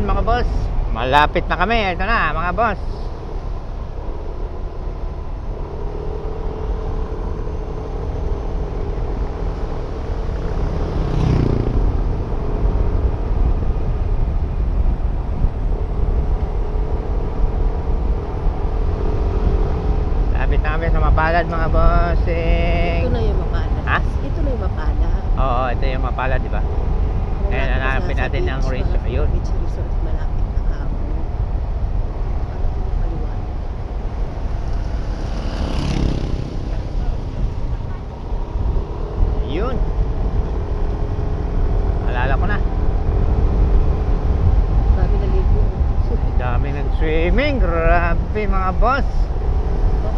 Ayun mga boss, malapit na kami. Ito na mga boss. Lapit na kami sa Mapalad mga bossing. Ito na yung Mapalad. Ha? Ito na yung Mapalad. Oo, ito yung Mapalad, di ba? Ngayon, hanapin natin ang resort. Ayun. Beach resort, malapit na kamo. Para ko mapaliwanag. Yun. Alala ko na. Dami naligo. Dami nag-swimming. Grabe mga boss.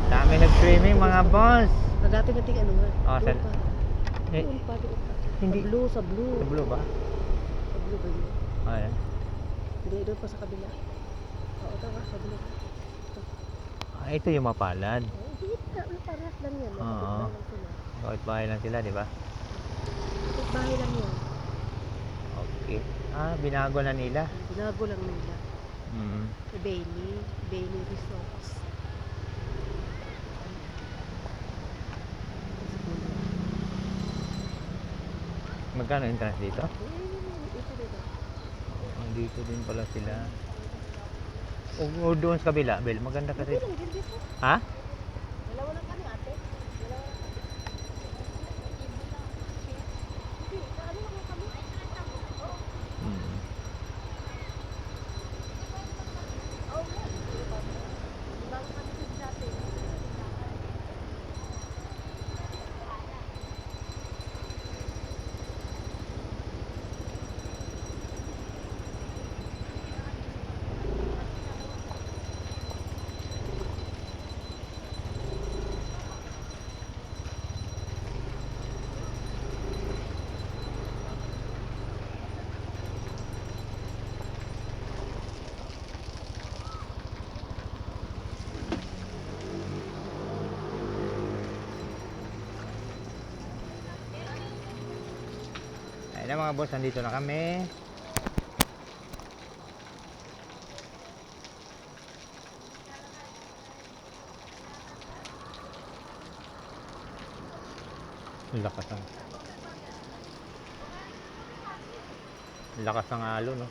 Dami nag-swimming mga boss. Dati nating ano nga. Oh, doon saan? pa. Eh, Doon pa, doon pa. hindi. Sa blue, sa blue. Sa blue ba? Sa blue ba yun? Ayan. Hindi, doon pa sa kabila. Oo, tama, sa blue. Ah, ito yung Mapalad. Oh, hindi, parehas lang yan. Oo. Bakit bahay lang sila, di ba? Bahay lang yan. Okay. Ah, binago na nila. Binago lang nila. Mm. Sa Bailey Resorts. Magkano entrance dito? Ito dito. Oh, dito din pala sila. O doon sa kabila, Bel. Maganda kasi. Ito lang din dito. Ha? Dalawa lang kami ate. Dalawa lang kami. Hindi, ano lang kami? Mm. Oo nga. Bago kami sa dati. Ayun na mga boss, nandito na kami. Lakas ng alon, no?